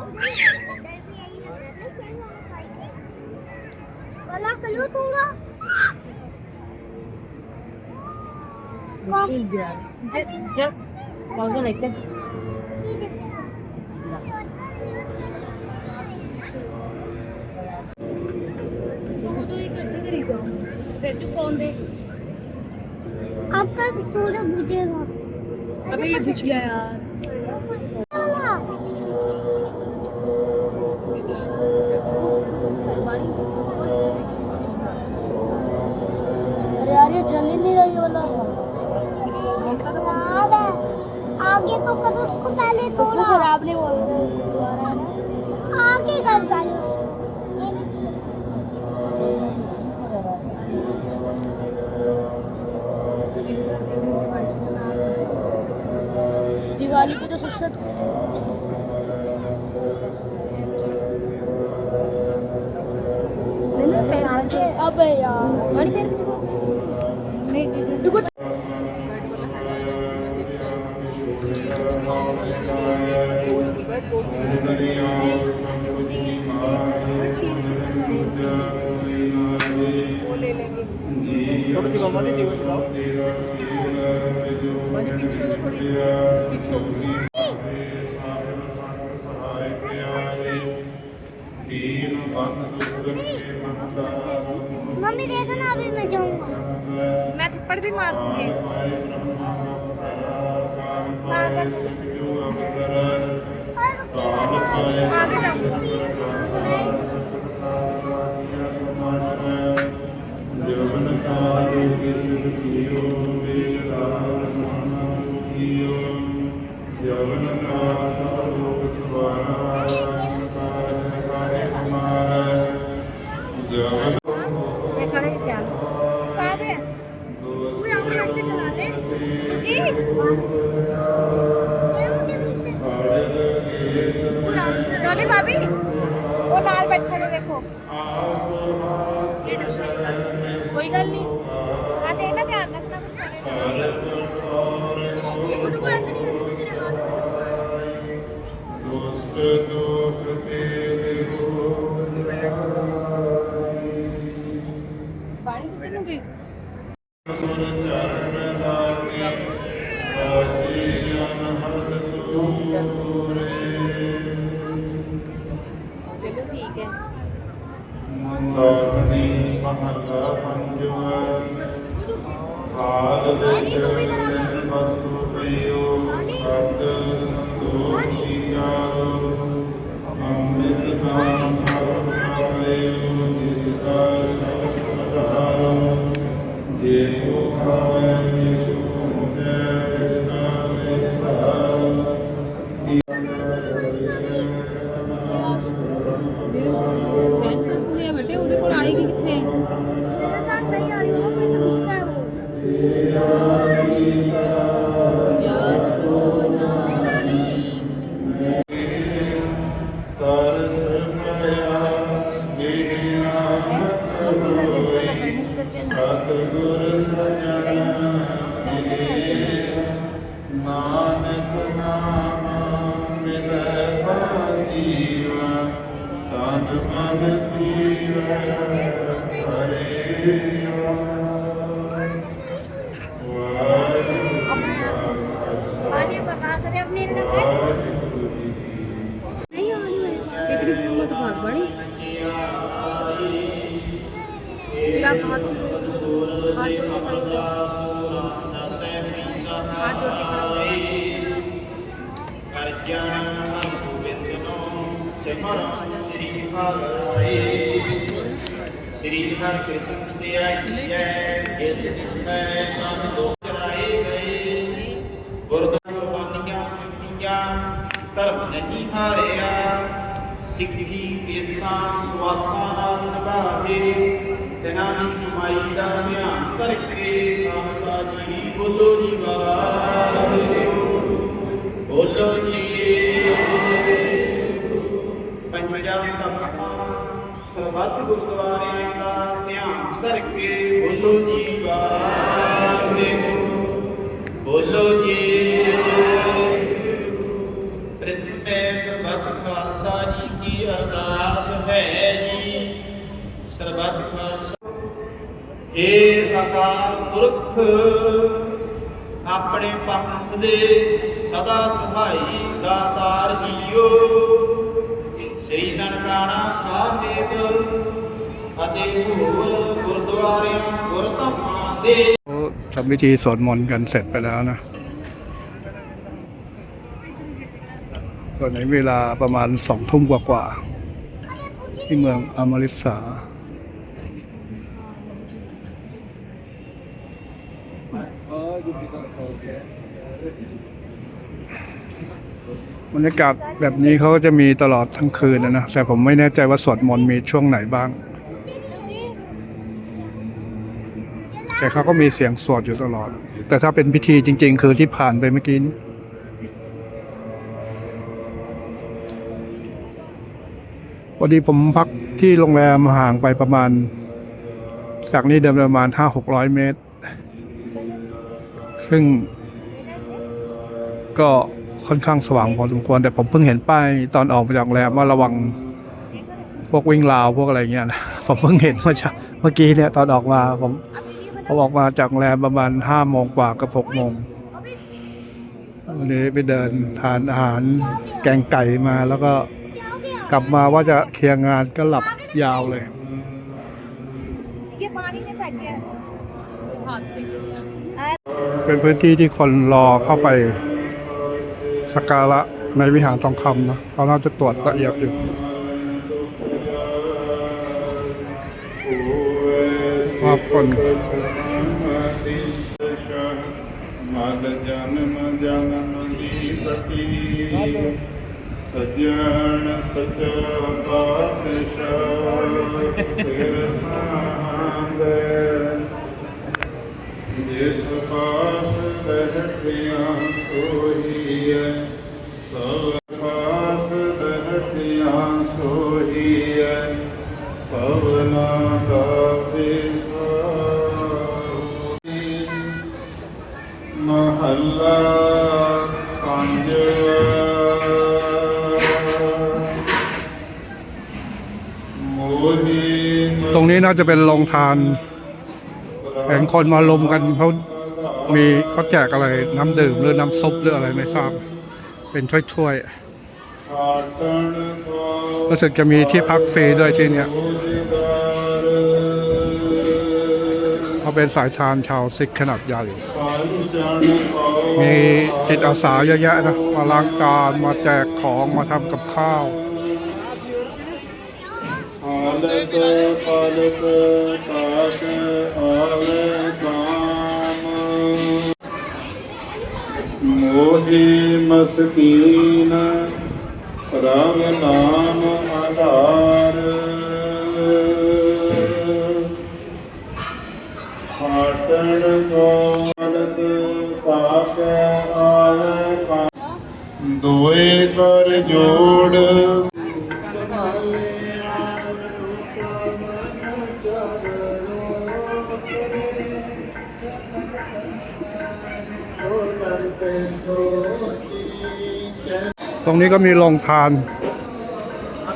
बना करो थोड़ा जब कौन सा लेते अब सर थोड़ा बुझेगा अबे ये बुझ गया यार अरे यार ये चल ही नहीं रही वाला खराब है आगे तो करो उसको पहले थोड़ा खराब नहीं बोल रहे आगे कर पहले दिवाली पे तो सबसे अबे यार हमारी पैर कुछ रुको मम्मी देखो ना अभी मैं जाऊंगा मैं थप्पड़ भी मार दूंगी आगे डोली भाभी वो लाल बैठा है देखो ये कोई गल नहीं हाँ देखना ध्यान रखना कुछ ऐसे नहीं पानी तो पीनूंगी चलो ठीक है ਮੰਦਾਨੀ ਮਹਲਾ ਪੰਜਵਾ ਆਦ ਵਿੱਚ ਵਸਤੂ ਪਈਓ ਸਤ ਸੰਤੋਖੀ ਜਾਓ ਅੰਮ੍ਰਿਤ ਨਾਮ ਹਰਿਓ ਜਿਸ ਦਾ ਸਤਿ ਜੇ ਕੋ ਖਾਵੇ ਜੇ ਕੋ ਮੁਝੇ ਜਿਸ ਦਾ पानी प्रकाश रे अपने नहीं आनी है इतनी दूर मत भाग बड़ी तेरा हाथ हाथ जोड़ के खड़ी हो हाथ जोड़ के खड़ी श्री हर कृष्ण से जय चराए गए गुरदानिया धर्म नहीं हारिया सिੱਖੀ ਕੇਸਾਂ ਵਾਸਾਂ ਨਾਲ ਨਿਭਾਵੇ ਤਿਨਾਂ ਦੀ ਕਮਾਈ ਦਾ ਧਿਆਨ ਕਰਕੇ ਖਾਲਸਾ ਜੀ ਬੋਲੋ ਜੀ ਵਾਹਿਗੁਰੂ ਬੋਲੋ ਜੀ ਪੰਜਾਬ ਦਾ ਸਰਬੱਤ ਗੁਰਦੁਆਰਿਆਂ ਦਾ ਧਿਆਨ ਕਰਕੇ ਬੋਲੋ ਜੀ ਵਾਹਿਗੁਰੂ ਬੋਲੋ ਜੀ ਸਰਬੱਤ ਖਾਲਸਾ ਜੀ ਕੀ ਅਰਦਾਸ ਹੈ ਜੀ ਸਰਬੱਤ ਖਾਲਸਾ ਏ ਅਕਾਲ ਪੁਰਖ ਆਪਣੇ ਪੰਥ ਦੇ ਸਦਾ ਸਹਾਈ ਦਾਤਾਰ ਜੀਓ ਸ੍ਰੀ ਨਨਕਾਣਾ ਸਾਹਿਬ ਅਤੇ ਹੋਰ ਗੁਰਦੁਆਰਿਆਂ ਗੁਰਧਾਮਾਂ ਦੇ ทำพิธีสวดมนต์กันเสร็จไปแล้วนะตอนนี้เวลาประมาณ2 ทุ่มกว่าๆที่เมืองอมฤตสาบรรยากาศแบบนี้เขาก็จะมีตลอดทั้งคืนนะแต่ผมไม่แน่ใจว่าสวดมนต์มีช่วงไหนบ้าง แต่เขาก็มีเสียงสวดอยู่ตลอดแต่ถ้าเป็นพิธีจริงๆคือที่ผ่านไปเมื่อกี้นี้พอดีผมพักที่โรงแรมห่างไปประมาณจากนี้เดิมประมาณ 500-600 เมตรซึ่งก็ค่อนข้างสว่างพอสมควรแต่ผมเพิ่งเห็นป้ายตอนออกมาจากโรงแรมว่าระวังพวกวิ่งราวพวกอะไรเงี้ยนะผมเพิ่งเห็นเมื่อกี้เนี่ยตอนออกมาผมออกมาจากโรงแรมประมาณ 5 โมงกว่ากับ 6 โมงวันนี้ไปเดินทานอาหารแกงไก่มาแล้วก็กลับมาว่าจะเคลียร์งานก็หลับยาวเลย ये पानी में फेंक गया हाथ पे เป็นพื้นที่ที่คนรอเข้าไปสักการะในวิหารทองคำนะเขาน่าจะตรวจละเอียดอยู่ว่าคน ਮਲ ਜਨਮ ਜਨਮ ਦੀ ਸਤੀ ਸਜਣ ਸਚਾ ਪਾਤਸ਼ਾਹ ਸਿਰ ਸਾਂਭ ਜਿਸ ਪਾਸ ਬਹਿਠਿਆਂ ਸੋਹੀਐ ਸਭ ਪਾਸ ਬਹਿਠਿਆਂ ਸੋਹੀਐ ਸਭਨਾ ਦਾ ਮਹੱਲਾ ਪੰਜ ਮੋਹੀ ตรงนี้น่าจะเป็นโรงทานเห็นคนมาลมกันเขาแจกอะไรน้ำดื่มหรือน้ำซุปหรืออะไรไม่ทราบเป็นถ้วยๆรู้สึกจะมีที่พักฟรีด้วยที่เนี้ยเขาเป็นสายทานชาวซิกขนาดใหญ่มีจิตอาสาเยอะแยะนะมาล้างจานมาแจกของมาทำกับข้าวਆਲਕ ਪਾਲਕ ਤਾਕ ਆਲੇ ਕਾਮ ਮੋਹੀ ਮਸਕੀਨ ਰਾਮ ਨਾਮ ਆਧਾਰ ਫਾਟਣ ਗੋਲਕ ਤਾਕ ਆਲੇ ਕਾਮ ਦੋਏ ਕਰ ਜੋੜตรงนี้ก็มีโรงทาน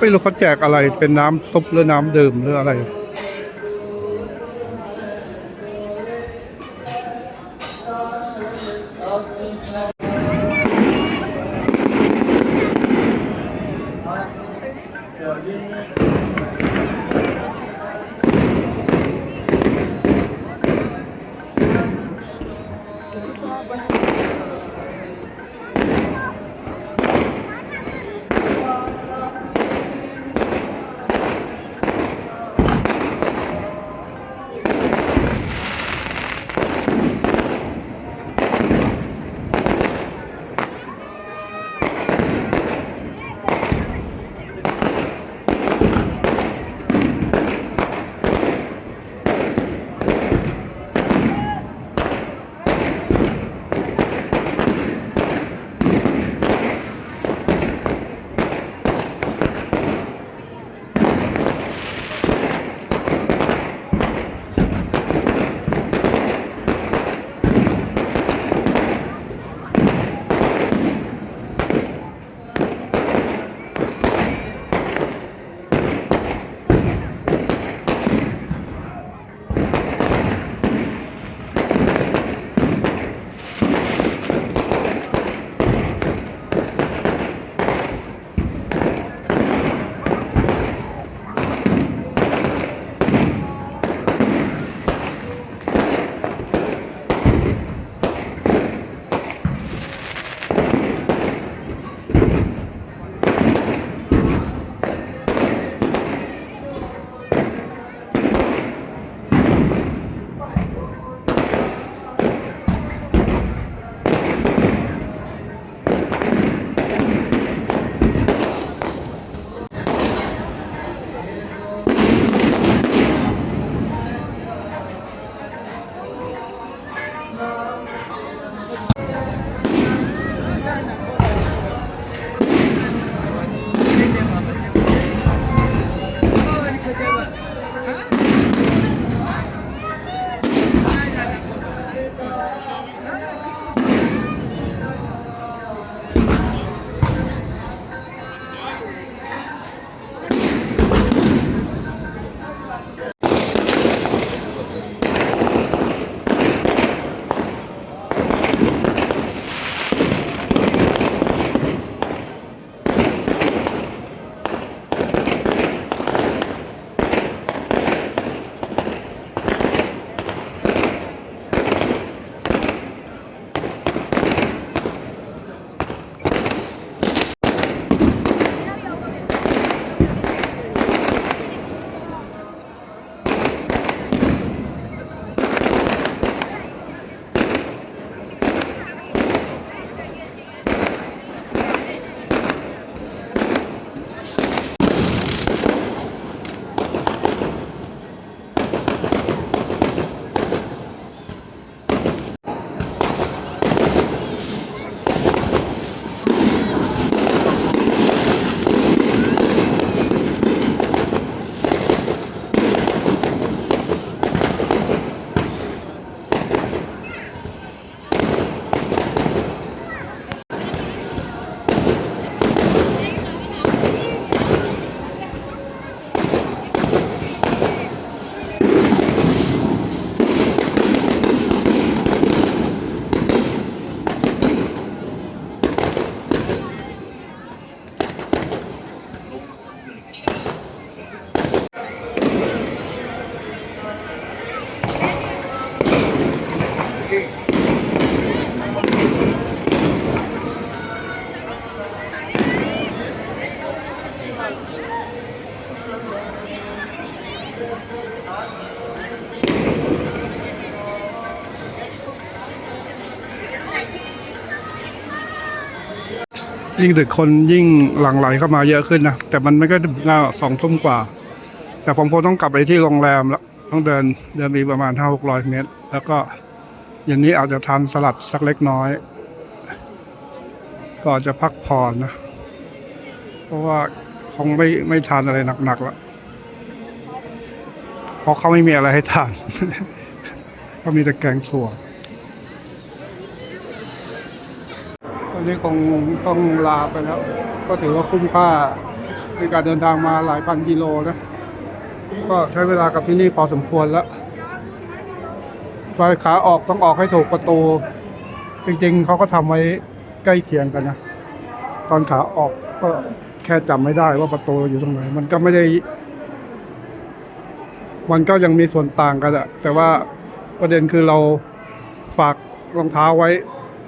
ไม่รู้เขาแจกอะไรเป็นน้ำซุปหรือน้ำดื่มหรืออะไรยิ่งดึกคนยิ่งหลั่งไหลเข้ามาเยอะขึ้นนะแต่มันไม่ก็ถึง2 ทุ่มกว่าแต่ผมคงต้องกลับไปที่โรงแรมแล้วต้องเดินอีกประมาณ500-600 เมตรแล้วก็อย่างนี้อาจจะทานสลัดสักเล็กน้อยก็จะพักผ่อนนะเพราะว่าคงไม่ทานอะไรหนักๆแล้วเพราะเขาไม่มีอะไรให้ทาน ก็มีแต่แกงถั่ววันนี้คงต้องลาไปแล้วก็ถือว่าคุ้มค่าใน เป็นการเดินทางมาหลายพันกิโลนะก็ใช้เวลากับที่นี่พอสมควรแล้วไปขาออกต้องออกให้ถูกประตูจริงๆเขาก็ทำไว้ใกล้เคียงกันนะตอนขาออกก็แค่จำไม่ได้ว่าประตูอยู่ตรงไหนมันก็ไม่ได้มันก็ยังมีส่วนต่างกันอะแต่ว่าประเด็นคือเราฝากรองเท้าไว้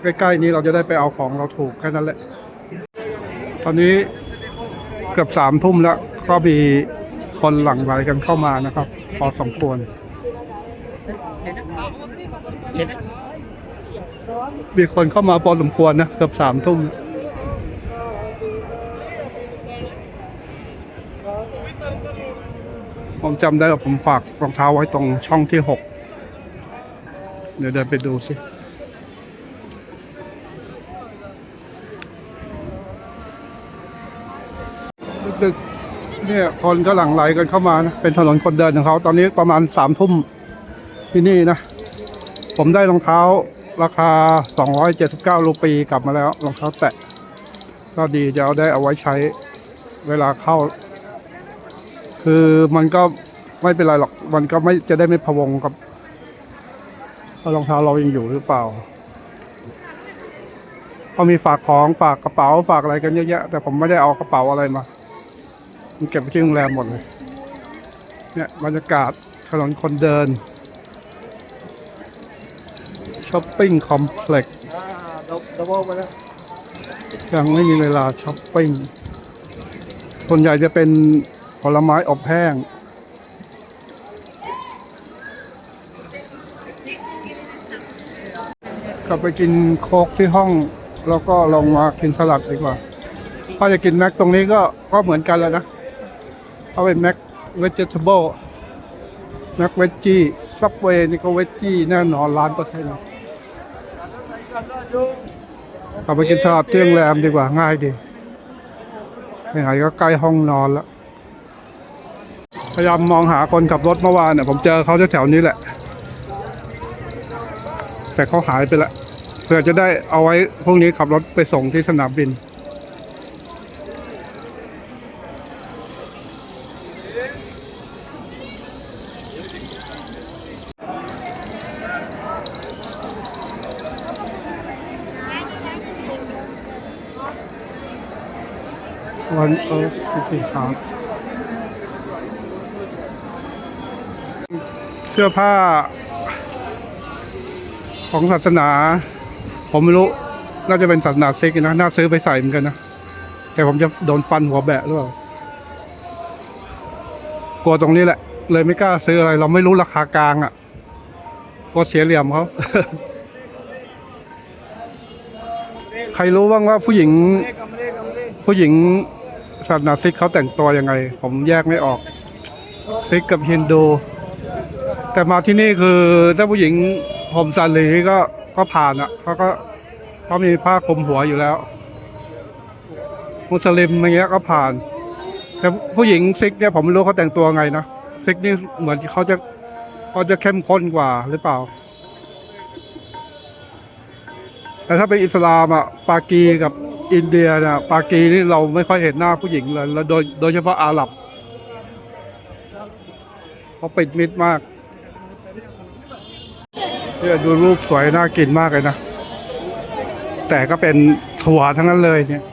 ใกล้ๆนี้เราจะได้ไปเอาของเราถูกแค่นั้นแหละตอนนี้เกือบ3 ทุ่มแล้วก็มีคนหลั่งไหลกันเข้ามานะครับพอสมควรมีคนเข้ามาพอสมควรนะเกือบ3 ทุ่มผมจำได้ว่าผมฝากรองเท้าไว้ตรงช่องที่6เดี๋ยวเดินไปดูสิดึกๆเนี่ยคนก็หลั่งไหลกันเข้ามานะเป็นถนนคนเดินของเขาตอนนี้ประมาณ3 ทุ่มที่นี่นะผมได้รองเท้าราคา279 รูปีกลับมาแล้วรองเท้าแตะก็ดีจะเอาได้เอาไว้ใช้เวลาเข้าคือมันก็ไม่เป็นไรหรอกมันก็ไม่จะได้ไม่พะวงกับรองเท้าเรายังอยู่หรือเปล่าเขามีฝากของฝากกระเป๋าฝากอะไรกันเยอะแยะแต่ผมไม่ได้เอากระเป๋าอะไรมามันเก็บไว้ที่โรงแรมหมดเลยเนี่ยบรรยากาศถนนคนเดินช้อปปิ้งคอมเพล็กซ์ยังไม่มีเวลาช้อปปิ้งส่วนใหญ่จะเป็นผลไม้อบแห้งกลับไปกินโค้กที่ห้องแล้วก็ลงมากินสลัดดีกว่าถ้าจะกินแม็กตรงนี้ก็เหมือนกันแล้วนะเอาเป็นแม็กเวจเทเบิลแม็กเวจจี้ซับเวย์นี่ก็เวจจี้แน่นอน1,000,000%กลับไปกินสลัดที่โรงแรมดีกว่าง่ายดีไหนๆก็ใกล้ห้องนอนแล้วพยายามมองหาคนขับรถเมื่อวานเนี่ยผมเจอเขาแถวๆนี้แหละแต่เขาหายไปละเพื่อจะได้เอาไว้พรุ่งนี้ขับรถไปส่งที่สนามบินวันสิครับเสื้อผ้าของศาสนาผมไม่รู้น่าจะเป็นศาสนาซิกนะน่าซื้อไปใส่เหมือนกันนะแต่ผมจะโดนฟันหัวแบะหรือเปล่ากลัวตรงนี้แหละเลยไม่กล้าซื้ออะไรเราไม่รู้ราคากลางอ่ะกลัวเสียเหลี่ยมเขา ใครรู้บ้างว่าผู้หญิงศาสนาซิกเขาแต่งตัวยังไงผมแยกไม่ออกซิกกับฮินดูแต่มาที่นี่คือถ้าผู้หญิงห่มสาลีก็ผ่านอ่ะเขามีผ้าคลุมหัวอยู่แล้วมุสลิมอย่างเงี้ยก็ผ่านแต่ผู้หญิงซิกเนี่ยผมไม่รู้เขาแต่งตัวไงนะซิกนี่เหมือนเขาจะเข้มข้นกว่าหรือเปล่าแต่ถ้าเป็นอิสลามอ่ะปากีกับอินเดียเนี่ยปากีนี่เราไม่ค่อยเห็นหน้าผู้หญิงเลยแล้วโดยเฉพาะอาหรับเขาปิดมิดมากเนี่ยดูรูปสวยน่ากินมากเลยนะแต่ก็เป็นถั่วทั้งนั้นเลยเนี่ย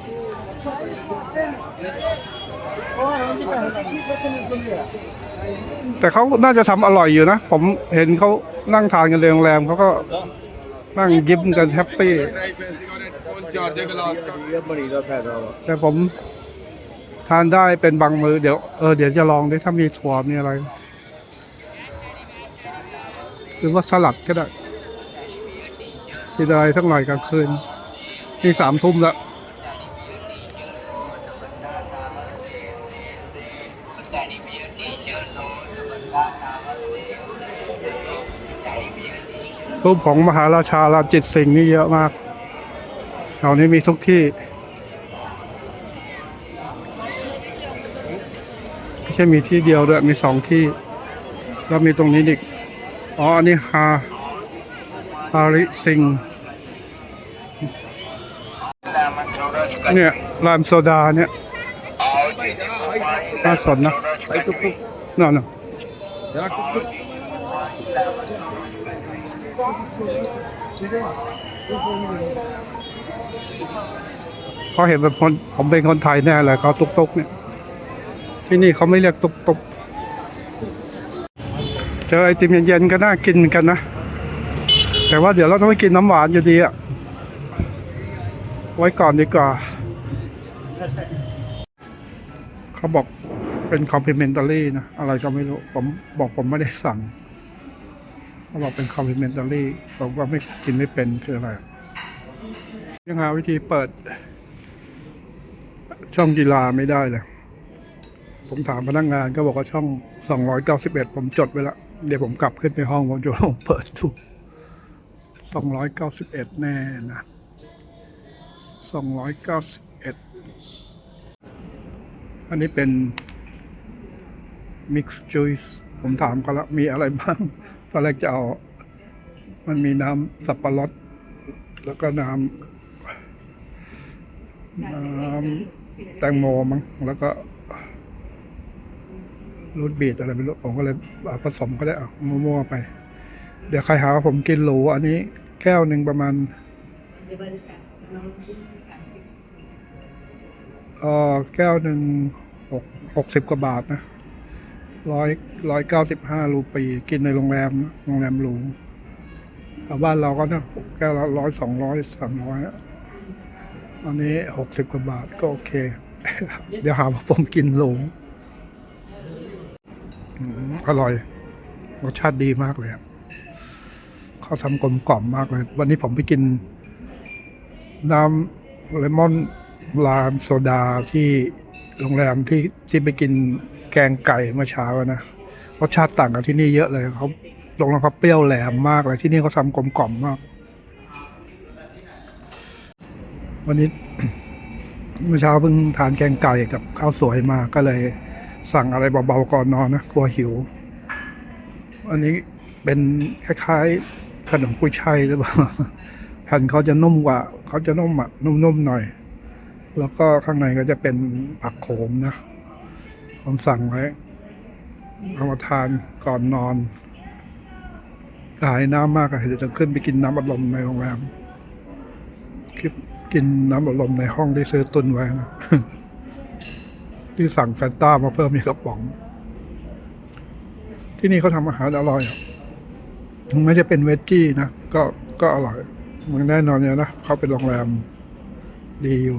แต่เขาน่าจะทำอร่อยอยู่นะผมเห็นเขานั่งทานกันในโรงแรมเขาก็นั่งยิ้มกันแฮปปี้แต่ผมทานได้เป็นบางมื้อเดี๋ยวจะลองดูถ้ามีถั่วมีอะไรหรือว่าสลัดก็ได้กินอะไรสักหน่อยกลางคืนนี่3 ทุ่มแล้วรูปของมหาราชาลานจิตสิงห์นี่เยอะมากแถวนี้มีทุกที่ไม่ใช่มีที่เดียวด้วยมี2 ที่แล้วมีตรงนี้อีกอ๋ออันนี้ฮาริสิงห์เนี่ยรามโซดาเนี่ย น่าสนนะนั่นน่ะเขาเห็นเป็นคนผมเป็นคนไทยแน่เลยเขาตุกๆเนี่ยที่นี่เขาไม่เรียกตุกๆเจอไอติมเย็นๆก็น่ากินกันนะแต่ว่าเดี๋ยวเราต้องไปกินน้ำหวานอยู่ดีอะไว้ก่อนดีกว่าเขาบอกเป็น complimentary นะอะไรก็ไม่รู้ผมบอกผมไม่ได้สั่งเขาบอกเป็น complimentary ผมก็ไม่กินไม่เป็นคืออะไรยังหาวิธีเปิดช่องกีฬาไม่ได้เลยผมถามพนักงานก็บอกว่าช่อง291ผมจดไว้แล้วเดี๋ยวผมกลับขึ้นไปห้องผมจะลองเปิดดู291แน่นะ291อันนี้เป็น mixed juice ผมถามเขาแล้วมีอะไรบ้างตอนแรกจะเอามันมีน้ำสับปะรดแล้วก็น้ำแตงโมมั้งแล้วก็รูทบีทอะไรไม่รู้ผมก็เลยผสมก็ได้มั่วๆไปเดี๋ยวใครหาว่าผมกินหรูอันนี้แก้วหนึ่งประมาณแก้วหนึ่ง60กว่าบาทนะ195 รูปีกินในโรงแรมหรูแต่บ้านเราก็นะแก้วละ100 200 300อันนี้60กว่าบาทก็โอเค เดี๋ยวหาว่าผมกินหรูอร่อยรสชาติดีมากเลยเขาทำกลมกล่อมมากเลยวันนี้ผมไปกินน้ำเลมอนลามโซดาที่โรงแรมที่ไปกินแกงไก่เมื่อเช้านะรสชาติต่างกับที่นี่เยอะเลยเขาลงแล้วเขาเปรี้ยวแหลมมากเลยที่นี่เขาทำกลมกล่อมมากวันนี้ เมื่อเช้าเพิ่งทานแกงไก่กับข้าวสวยมาก็เลยสั่งอะไรเบาๆก่อนนอนนะกลัวหิวอันนี้เป็นคล้ายๆขนมกุ้ยช่ายหรือเปล่าแผ่นเขาจะนุ่มกว่าเขาจะนุ่มอ่ะนุ่มๆหน่อยแล้วก็ข้างในก็จะเป็นผักโขมนะผมสั่งไว้เอามาทานก่อนนอนหายน้ำมากอะเดี๋ยวจะขึ้นไปกินน้ำอัดลมในโรงแรมกินน้ำอัดลมในห้องที่ซื้อตุนไว้นะ ที่สั่งแฟนต้ามาเพิ่มอีกกระป๋องที่นี่เขาทำอาหารอร่อยถึงแม้จะเป็นเวจจี้นะก็อร่อยมันแน่นอนเนี่ยนะเขาเป็นโรงแรมดีอยู่